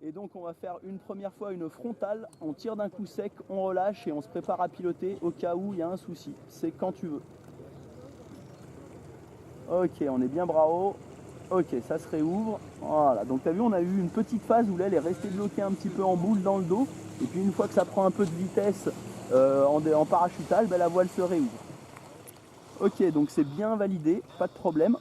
Et donc on va faire une première fois une frontale, on tire d'un coup sec, on relâche et on se prépare à piloter au cas où il y a un souci. C'est quand tu veux. Ok, on est bien bras haut. Ok, ça se réouvre. Voilà, donc tu as vu, on a eu une petite phase où l'aile est restée bloquée un petit peu en boule dans le dos. Et puis une fois que ça prend un peu de vitesse en parachutage, ben, la voile se réouvre. Ok, donc c'est bien validé, pas de problème.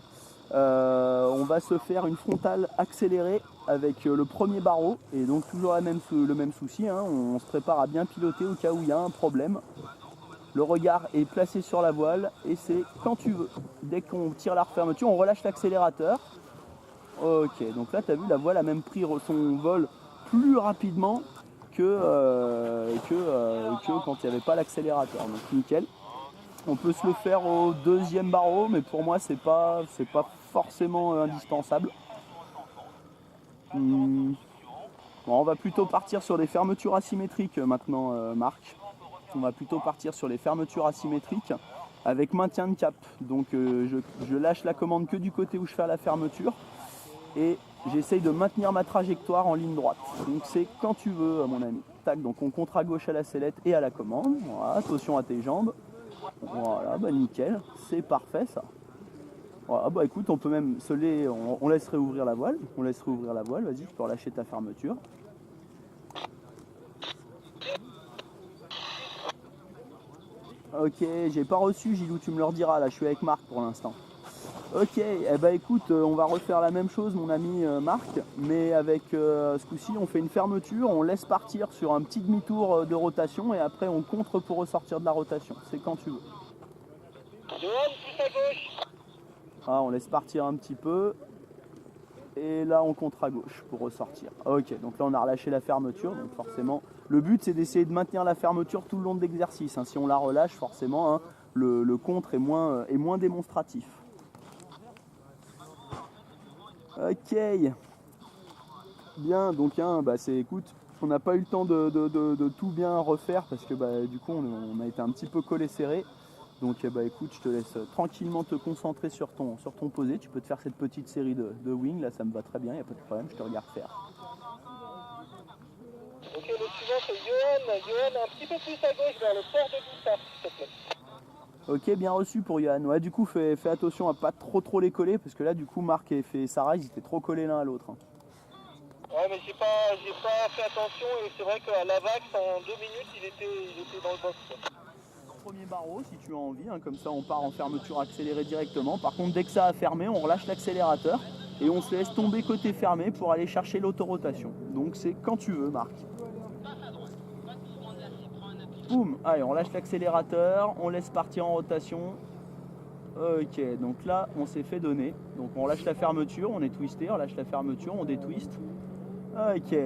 On va se faire une frontale accélérée avec le premier barreau. Et donc toujours le même souci, hein, on se prépare à bien piloter au cas où il y a un problème. Le regard est placé sur la voile et c'est quand tu veux. Dès qu'on tire la refermeture, on relâche l'accélérateur. Ok, donc là tu as vu, la voile a même pris son vol plus rapidement que quand il n'y avait pas l'accélérateur. Donc nickel. On peut se le faire au deuxième barreau, mais pour moi c'est pas forcément indispensable. Bon, on va plutôt partir sur des fermetures asymétriques maintenant, Marc. On va plutôt partir sur les fermetures asymétriques avec maintien de cap. Donc je lâche la commande que du côté où je fais la fermeture et j'essaye de maintenir ma trajectoire en ligne droite. Donc c'est quand tu veux, mon ami. Tac, donc on contre à gauche à la sellette et à la commande. Voilà, attention à tes jambes. Voilà, bah nickel, c'est parfait ça. Voilà, bah écoute, on peut même on laisse réouvrir la voile. On laisse réouvrir la voile, vas-y, tu peux relâcher ta fermeture. Ok, j'ai pas reçu, Gilou, tu me le rediras, là je suis avec Marc pour l'instant. Ok, eh ben écoute, on va refaire la même chose mon ami Marc, mais avec ce coup-ci on fait une fermeture, on laisse partir sur un petit demi-tour de rotation et après on contre pour ressortir de la rotation, c'est quand tu veux. Johan, plus à gauche. Ah, on laisse partir un petit peu et là on contre à gauche pour ressortir. Ok, donc là on a relâché la fermeture, donc forcément le but c'est d'essayer de maintenir la fermeture tout le long de l'exercice, hein. Si on la relâche forcément, hein, le contre est moins démonstratif. Ok, bien, donc hein, bah écoute, on n'a pas eu le temps de tout bien refaire parce que bah, du coup on a été un petit peu collé serré. Donc bah écoute, je te laisse tranquillement te concentrer sur ton posé. Tu peux te faire cette petite série de wing, là ça me va très bien, il n'y a pas de problème, je te regarde faire. Ok, le suivant c'est Johan. Johan, un petit peu plus à gauche vers le port de Guitare, s'il te plaît. Ok, bien reçu pour Johan. Ouais, du coup, fais attention à pas trop les coller parce que là, du coup, Marc et Sarah, ils étaient trop collés l'un à l'autre. Hein. Ouais, mais j'ai pas fait attention et c'est vrai qu'à la vague, en 2 minutes, il était dans le box. Premier barreau, si tu as envie, hein, comme ça, on part en fermeture accélérée directement. Par contre, dès que ça a fermé, on relâche l'accélérateur et on se laisse tomber côté fermé pour aller chercher l'autorotation. Donc, c'est quand tu veux, Marc. Boum, allez, on lâche l'accélérateur, on laisse partir en rotation. Ok, donc là, on s'est fait donner. Donc, on lâche la fermeture, on est twisté, on lâche la fermeture, on détwiste. Ok.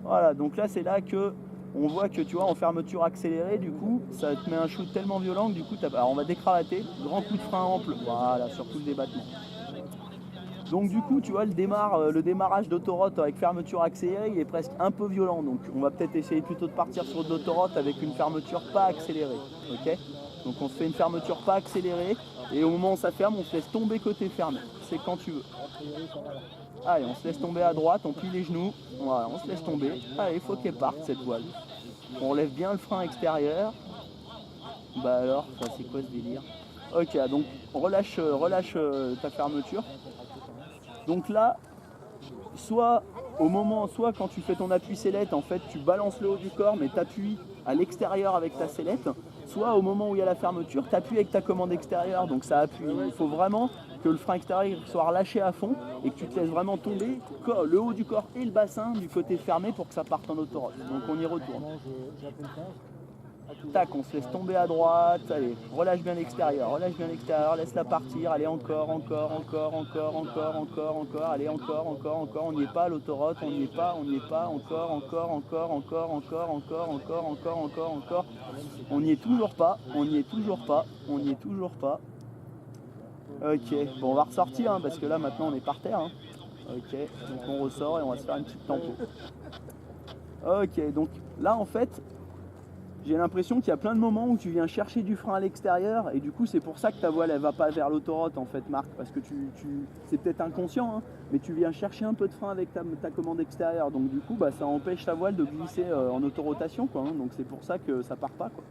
Voilà, donc là, c'est là que on voit que, tu vois, en fermeture accélérée, du coup, ça te met un shoot tellement violent que, du coup, alors on va décravater, grand coup de frein ample, voilà, sur tout le débattement. Donc du coup, tu vois, le démarrage d'autoroute avec fermeture accélérée, il est presque un peu violent. Donc on va peut-être essayer plutôt de partir sur de l'autoroute avec une fermeture pas accélérée. Ok. Donc on se fait une fermeture pas accélérée et au moment où ça ferme, on se laisse tomber côté fermé. C'est quand tu veux. Allez, on se laisse tomber à droite, on plie les genoux. Voilà, on se laisse tomber. Allez, il faut qu'elle parte cette voile. On lève bien le frein extérieur. Bah alors, c'est quoi ce délire? Ok, donc relâche ta fermeture. Donc là, soit quand tu fais ton appui sellette, en fait, tu balances le haut du corps, mais tu appuies à l'extérieur avec ta sellette. Soit au moment où il y a la fermeture, tu appuies avec ta commande extérieure, donc ça appuie. Il faut vraiment que le frein extérieur soit relâché à fond et que tu te laisses vraiment tomber le haut du corps et le bassin du côté fermé pour que ça parte en autoroute. Donc on y retourne. Tac, on se laisse tomber à droite, allez, relâche bien l'extérieur, laisse-la partir, allez encore, allez encore, on n'y est pas l'autoroute, on n'y est pas, encore, on n'y est toujours pas. Ok, bon on va ressortir hein, parce que là maintenant on est par terre. Hein. Ok, donc on ressort et on va se faire une petite tempo. Ok, donc là en fait, j'ai l'impression qu'il y a plein de moments où tu viens chercher du frein à l'extérieur et du coup c'est pour ça que ta voile elle va pas vers l'autoroute en fait Marc, parce que c'est peut-être inconscient hein, mais tu viens chercher un peu de frein avec ta commande extérieure, donc du coup bah, ça empêche ta voile de glisser en autorotation quoi, hein, donc c'est pour ça que ça part pas quoi.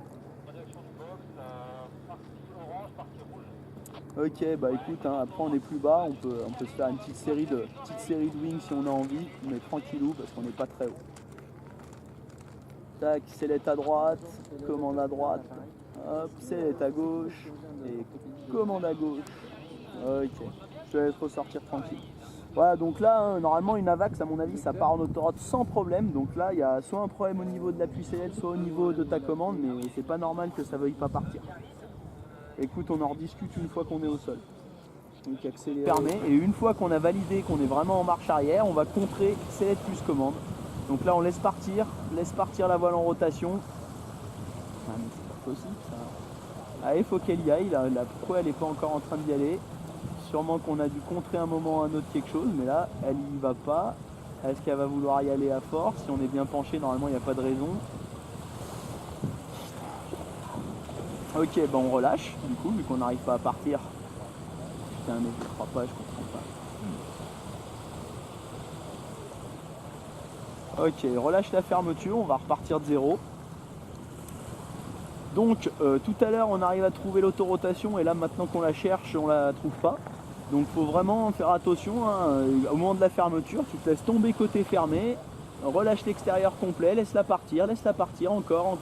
Ok, bah écoute, hein, après on est plus bas, on peut se faire une petite série de wings si on a envie, mais tranquillou parce qu'on n'est pas très haut. Tac, sellette à droite, commande à droite, hop, sellette à gauche, et commande à gauche. Ok, je te laisse ressortir tranquille. Voilà, donc là, hein, normalement une AVAX, à mon avis, ça part en autoroute sans problème. Donc là, il y a soit un problème au niveau de l'appui sellette, soit au niveau de ta commande, mais c'est pas normal que ça veuille pas partir. Écoute, on en rediscute une fois qu'on est au sol. Donc accélérer. Fermé, et une fois qu'on a validé qu'on est vraiment en marche arrière, on va contrer sellette plus commande. Donc là on laisse partir la voile en rotation. Ah mais c'est pas possible ça. Allez, faut qu'elle y aille, la pro elle n'est pas encore en train d'y aller. Sûrement qu'on a dû contrer un moment ou un autre quelque chose, mais là elle y va pas. Est-ce qu'elle va vouloir y aller à force? Si on est bien penché, normalement il n'y a pas de raison. Ok, bah on relâche du coup, vu qu'on n'arrive pas à partir. Putain mais je crois pas, je comprends pas. Ok, relâche la fermeture, on va repartir de zéro. Donc tout à l'heure on arrive à trouver l'autorotation et là maintenant qu'on la cherche on la trouve pas. Donc il faut vraiment faire attention hein. Au moment de la fermeture, tu te laisses tomber côté fermé, relâche l'extérieur complet, laisse-la partir, encore, hein. Laisse-la partir, encore.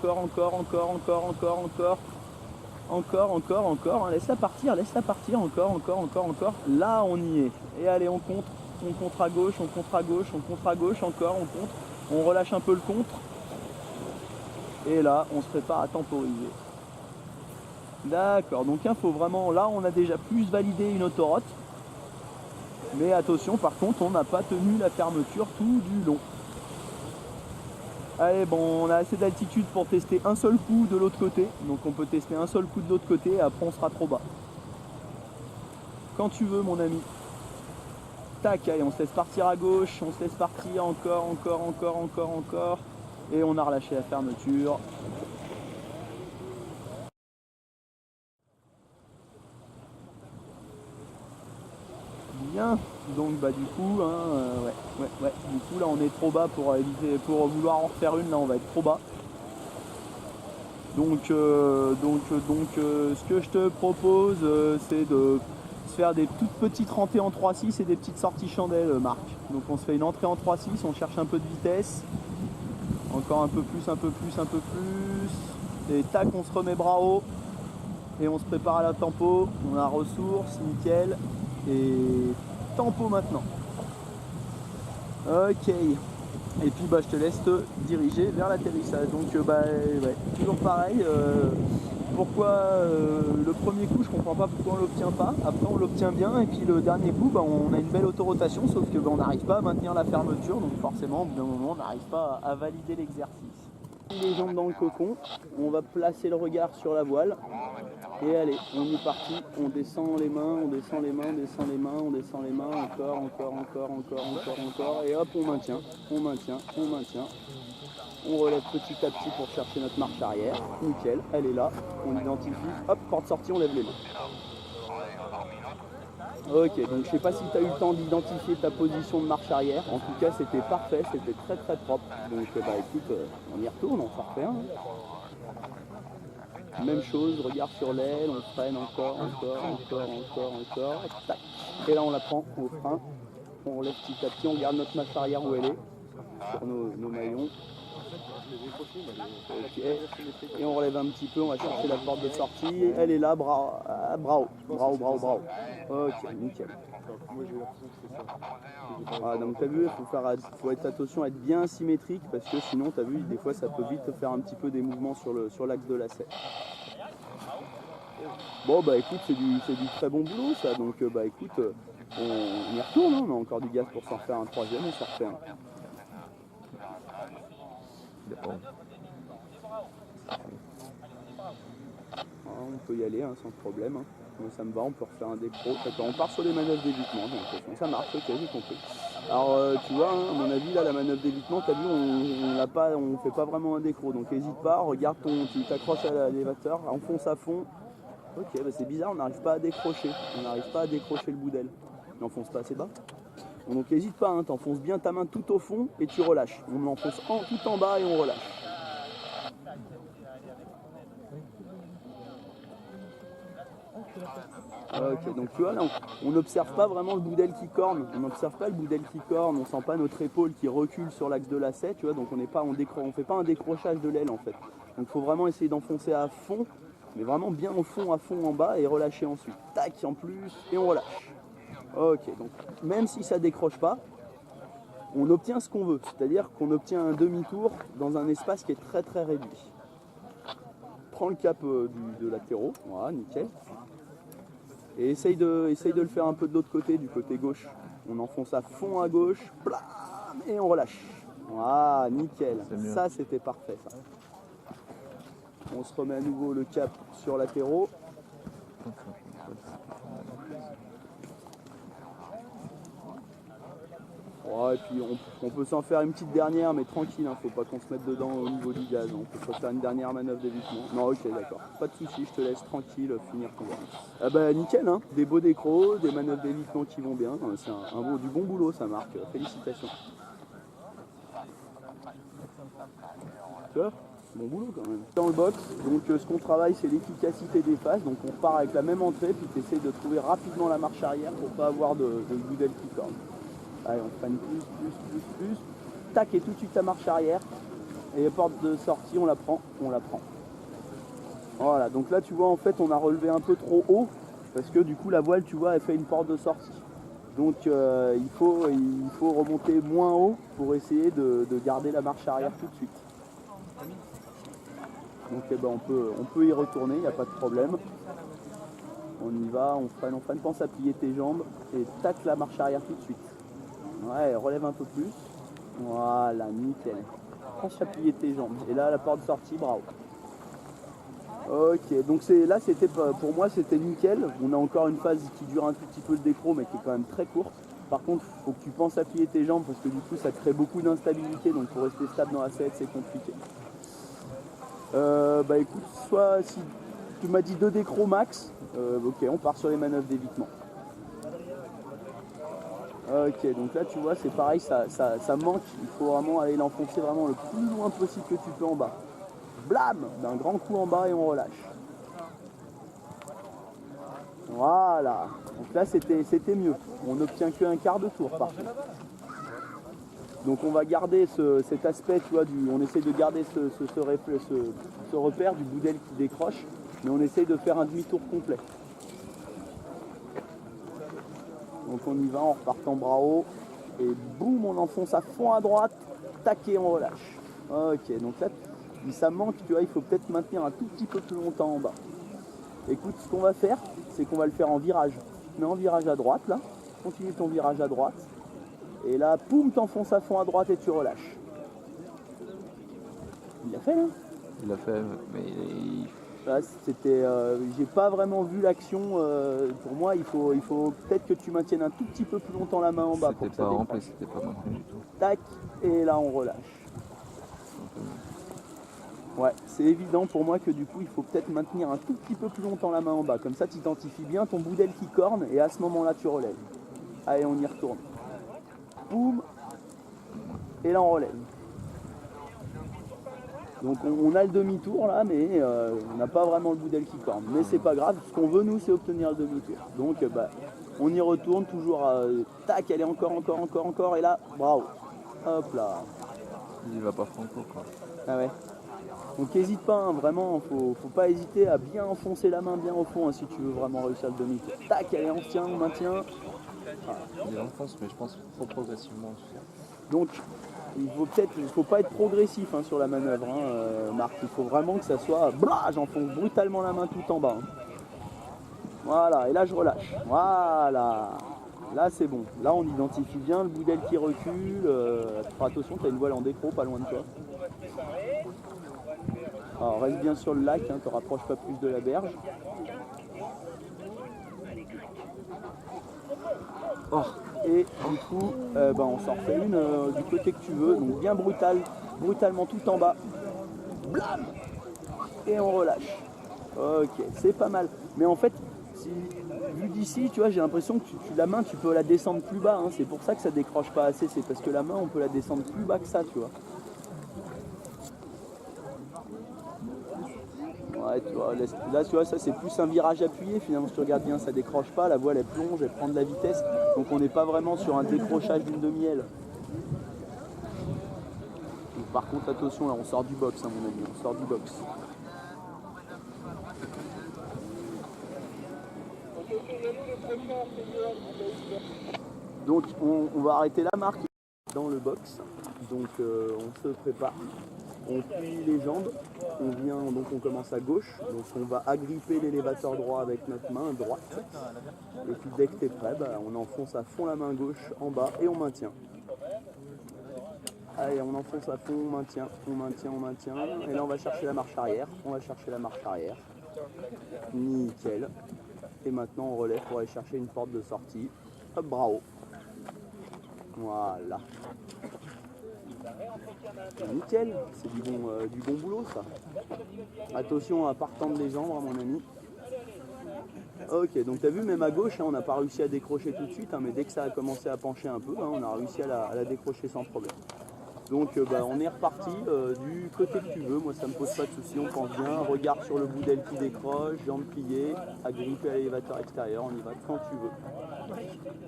Là on y est. Et allez on contre à gauche, encore, on contre. On relâche un peu le contre. Et là, on se prépare à temporiser. D'accord, donc il faut vraiment... Là, on a déjà plus validé une autoroute. Mais attention, par contre, on n'a pas tenu la fermeture tout du long. Allez, bon, on a assez d'altitude pour tester un seul coup de l'autre côté. Donc on peut tester un seul coup de l'autre côté et après on sera trop bas. Quand tu veux, mon ami. Tac, allez, on se laisse partir à gauche, on se laisse partir encore. Et on a relâché la fermeture. Bien, donc bah du coup, hein, ouais, du coup là on est trop bas pour éviter, pour vouloir en refaire une, là on va être trop bas. Donc, ce que je te propose, c'est de se faire des toutes petites rentrées en 3-6 et des petites sorties chandelles, Marc. Donc on se fait une entrée en 3-6, on cherche un peu de vitesse, encore un peu plus, et tac, on se remet bras haut, et on se prépare à la tempo, on a ressources, nickel, et tempo maintenant. Ok. Et puis bah, je te laisse te diriger vers l'atterrissage. Donc ouais, toujours pareil. Pourquoi le premier coup je comprends pas pourquoi on l'obtient pas. Après on l'obtient bien et puis le dernier coup bah, on a une belle autorotation, sauf que bah, on n'arrive pas à maintenir la fermeture, donc forcément au bout d'un moment on n'arrive pas à valider l'exercice. Les jambes dans le cocon, on va placer le regard sur la voile. Et allez, on est parti, on descend les mains, encore, et hop, on maintient. On relève petit à petit pour chercher notre marche arrière, nickel, elle est là, on identifie, hop, porte sortie, on lève les mains. Ok, donc je sais pas si tu as eu le temps d'identifier ta position de marche arrière, en tout cas c'était parfait, c'était très propre, donc bah écoute, on y retourne, on s'en refait un. Même chose, regard sur l'aile, on freine encore, tac. Et là on la prend au frein, on relève petit à petit, on garde notre marche arrière où elle est, sur nos maillons. Ok, et on relève un petit peu, on va chercher la porte de sortie, elle est là, bras haut. Ok, nickel. Ah, donc t'as vu, faut être attention à être bien symétrique parce que sinon t'as vu, des fois ça peut vite faire un petit peu des mouvements sur l'axe de lacet. Bon bah écoute, c'est du très bon boulot ça, donc bah écoute, on y retourne, hein, on a encore du gaz pour s'en faire un troisième, on s'en refait un. On peut y aller hein, sans problème, hein. Moi ça me va, on peut refaire un décro. On part sur les manœuvres d'évitement, donc ça marche, ok, j'ai compris. Alors tu vois, hein, à mon avis là la manœuvre d'évitement, t'as vu, on fait pas vraiment un décro, donc n'hésite pas, regarde tu t'accroches à l'élévateur, enfonce à fond. Ok, bah c'est bizarre, on n'arrive pas à décrocher, le bout d'aile. On n'enfonce pas assez bas. Donc n'hésite pas, hein, t'enfonces bien ta main tout au fond et tu relâches. On l'enfonce tout en bas et on relâche. Ok, donc tu vois là, on n'observe pas vraiment le bout d'aile qui corne, on sent pas notre épaule qui recule sur l'axe de lacet, tu vois, donc on fait pas un décrochage de l'aile en fait. Donc il faut vraiment essayer d'enfoncer à fond, mais vraiment bien au fond, à fond en bas et relâcher ensuite. Tac en plus et on relâche. Ok, donc même si ça décroche pas, on obtient ce qu'on veut, c'est-à-dire qu'on obtient un demi-tour dans un espace qui est très très réduit. Prends le cap de latéraux, voilà, nickel. Et essaye de le faire un peu de l'autre côté, du côté gauche. On enfonce à fond à gauche, blam, et on relâche. Voilà, nickel. Ça, c'était parfait, ça. On se remet à nouveau le cap sur latéraux. Ouais, et puis on peut s'en faire une petite dernière, mais tranquille, hein, faut pas qu'on se mette dedans au niveau du gaz. On peut pas faire une dernière manœuvre d'évitement. Non, ok, d'accord. Pas de soucis, je te laisse tranquille finir ton dernier. Ah bah nickel, hein, des beaux décros, des manœuvres d'évitement qui vont bien. C'est du bon boulot, ça Marc. Félicitations. Tu vois, bon boulot quand même. Dans le box, donc ce qu'on travaille, c'est l'efficacité des phases. Donc on part avec la même entrée, puis tu essaies de trouver rapidement la marche arrière pour pas avoir de bout d'aile qui corne. Allez, on freine plus. Tac, et tout de suite la marche arrière. Et la porte de sortie, on la prend. Voilà, donc là tu vois en fait on a relevé un peu trop haut parce que du coup la voile tu vois elle fait une porte de sortie. Donc il faut remonter moins haut pour essayer de garder la marche arrière tout de suite. Donc on peut y retourner, il n'y a pas de problème. On y va, on freine, pense à plier tes jambes et tac la marche arrière tout de suite. Ouais, relève un peu plus. Voilà, nickel. Pense à plier tes jambes. Et là, la porte de sortie, bravo. Ok, donc là, pour moi, c'était nickel. On a encore une phase qui dure un tout petit peu le décro, mais qui est quand même très courte. Par contre, il faut que tu penses à plier tes jambes parce que du coup, ça crée beaucoup d'instabilité. Donc, pour rester stable dans la sellette, c'est compliqué. Bah écoute, soit si tu m'as dit 2 décros max, ok, on part sur les manœuvres d'évitement. Ok, donc là tu vois c'est pareil, ça manque, il faut vraiment aller l'enfoncer vraiment le plus loin possible que tu peux en bas. Blam, d'un grand coup en bas et on relâche. Voilà, donc là c'était mieux, on n'obtient qu'un quart de tour par contre. Donc on va garder cet aspect, tu vois, on essaie de garder ce repère du bout d'aile qui décroche, mais on essaye de faire un demi-tour complet. Donc on y va en repartant bras haut et boum, on enfonce à fond à droite, tac et on relâche. Ok, donc là ça manque, tu vois, il faut peut-être maintenir un tout petit peu plus longtemps en bas. Écoute, ce qu'on va faire, c'est qu'on va le faire en virage. Tu mets en virage à droite là, continue ton virage à droite. Et là, poum, t'enfonces à fond à droite et tu relâches. Il l'a fait là? Il l'a fait, mais Là, j'ai pas vraiment vu l'action. Pour moi, il faut peut-être que tu maintiennes un tout petit peu plus longtemps la main en bas pour que ça décroche. C'était pas maintenu du tout. Tac, et là on relâche. Ouais, c'est évident pour moi que du coup il faut peut-être maintenir un tout petit peu plus longtemps la main en bas. Comme ça tu identifies bien ton bout d'aile qui corne et à ce moment-là tu relèves. Allez, on y retourne. Boum. Et là on relève. Donc on a le demi-tour là, mais on n'a pas vraiment le bout d'aile qui corne. Mais c'est pas grave, ce qu'on veut nous c'est obtenir le demi-tour. Donc on y retourne toujours, tac, elle est encore, et là, bravo. Hop là. Il va pas franco quoi. Ah ouais. Donc n'hésite pas, hein, vraiment, faut pas hésiter à bien enfoncer la main bien au fond hein, si tu veux vraiment réussir le demi-tour. Tac, allez, on tient, on maintient. Voilà. Il enfonce, mais je pense trop progressivement. Donc il faut pas être progressif hein, sur la manœuvre, hein, Marc. Il faut vraiment que ça soit, j'enfonce brutalement la main tout en bas. Hein. Voilà, et là je relâche. Voilà. Là c'est bon. Là on identifie bien le bout d'aile qui recule. Attention, tu as une voile en décro pas loin de toi. Alors reste bien sur le lac, hein, te rapproche pas plus de la berge. Oh. Et du coup, on s'en refait une du côté que tu veux, donc bien brutalement tout en bas. Blam! Et on relâche. Ok, c'est pas mal. Mais en fait, vu d'ici, tu vois, j'ai l'impression que la main, tu peux la descendre plus bas. Hein. C'est pour ça que ça décroche pas assez. C'est parce que la main, on peut la descendre plus bas que ça, tu vois. Ouais, tu vois, là, tu vois, ça c'est plus un virage appuyé. Finalement, si tu regardes bien, ça décroche pas. La voile, elle plonge, elle prend de la vitesse. Donc, on n'est pas vraiment sur un décrochage d'une demi-aile. Par contre, attention, là, on sort du box, à mon avis. On sort du box. Donc, on va arrêter la marque dans le box. Donc, on se prépare. On plie les jambes, on commence à gauche, donc on va agripper l'élévateur droit avec notre main droite. Et puis dès que tu es prêt, on enfonce à fond la main gauche en bas et on maintient. Allez, on enfonce à fond, on maintient. Et là on va chercher la marche arrière, Nickel. Et maintenant on relève pour aller chercher une porte de sortie. Hop, bravo. Voilà. Nickel, c'est du bon boulot ça. Attention à pas retendre les jambes, mon ami. Ok, donc tu as vu, même à gauche, on n'a pas réussi à décrocher tout de suite, mais dès que ça a commencé à pencher un peu, on a réussi à la décrocher sans problème. Donc on est reparti du côté que tu veux, moi ça me pose pas de soucis, on pense bien, regard sur le bout d'aile qui décroche, jambes pliées, agripper à l'élévateur extérieur, on y va quand tu veux.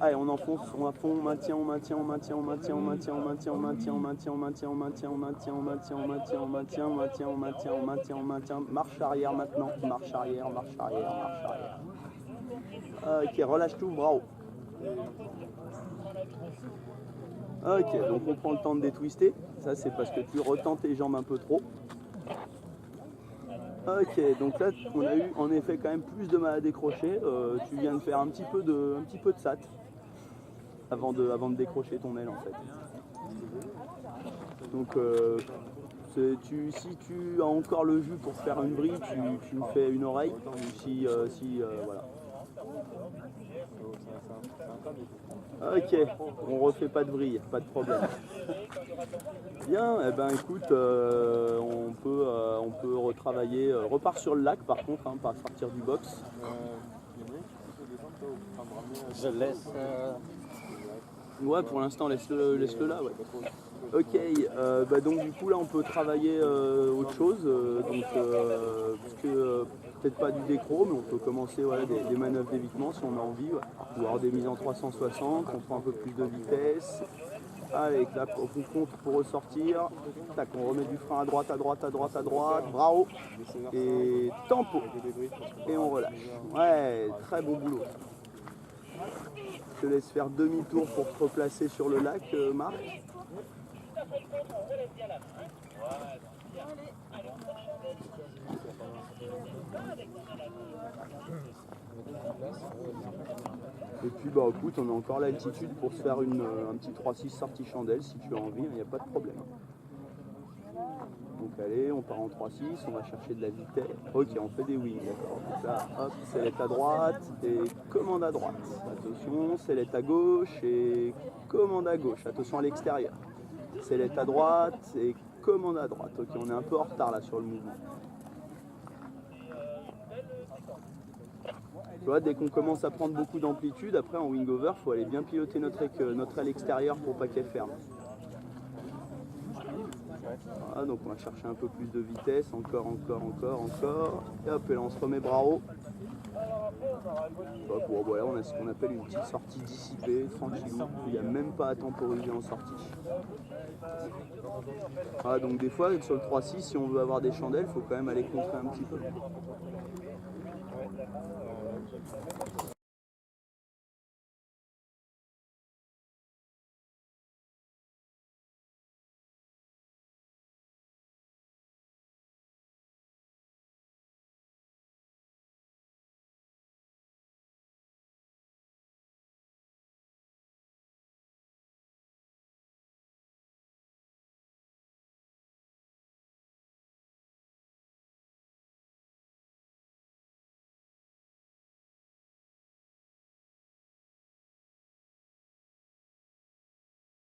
Allez, on enfonce, on maintient, marche arrière maintenant, marche arrière. Ok, relâche tout, bravo. Ok, donc on prend le temps de détwister. Ça, c'est parce que tu retends tes jambes un peu trop. Ok, donc là, on a eu en effet quand même plus de mal à décrocher. Tu viens de faire un petit peu de sat avant de décrocher ton aile en fait. Donc, si tu as encore le jus pour faire une vrille, tu me fais une oreille. Voilà. Ok, on refait pas de vrille, pas de problème. Bien, écoute, on peut retravailler. Repart sur le lac par contre, pas sortir du box. Je laisse. Ouais, pour l'instant, laisse-le là, ouais. Ok, donc du coup là on peut travailler autre chose, peut-être pas du décro, mais on peut commencer des manœuvres d'évitement si on a envie, ou alors des mises en 360, on prend un peu plus de vitesse. Allez, clap, on compte pour ressortir, tac, on remet du frein à droite, bravo, et tempo, et on relâche. Ouais, très bon boulot. Je te laisse faire demi-tour pour te replacer sur le lac, Marc. Et puis écoute, on a encore l'altitude pour se faire un petit 3-6 sortie chandelle si tu as envie, il n'y a pas de problème. Donc allez, on part en 3-6, on va chercher de la vitesse. Ok, on fait des wings, d'accord. Donc là, hop, sellette à droite et commande à droite. Attention, sellette à gauche et commande à gauche. Attention à l'extérieur. Sellette à droite et commande à droite. Ok, on est un peu en retard là sur le mouvement. Tu vois, dès qu'on commence à prendre beaucoup d'amplitude, après en wing over, il faut aller bien piloter notre aile extérieure pour pas qu'elle ferme. Voilà, donc on va chercher un peu plus de vitesse, encore. Et hop, et là on se remet bras haut. Bon, voilà, on a ce qu'on appelle une petite sortie dissipée, tranquillou. Il n'y a même pas à temporiser en sortie. Voilà, donc des fois, sur le 3-6, si on veut avoir des chandelles, il faut quand même aller contrer un petit peu.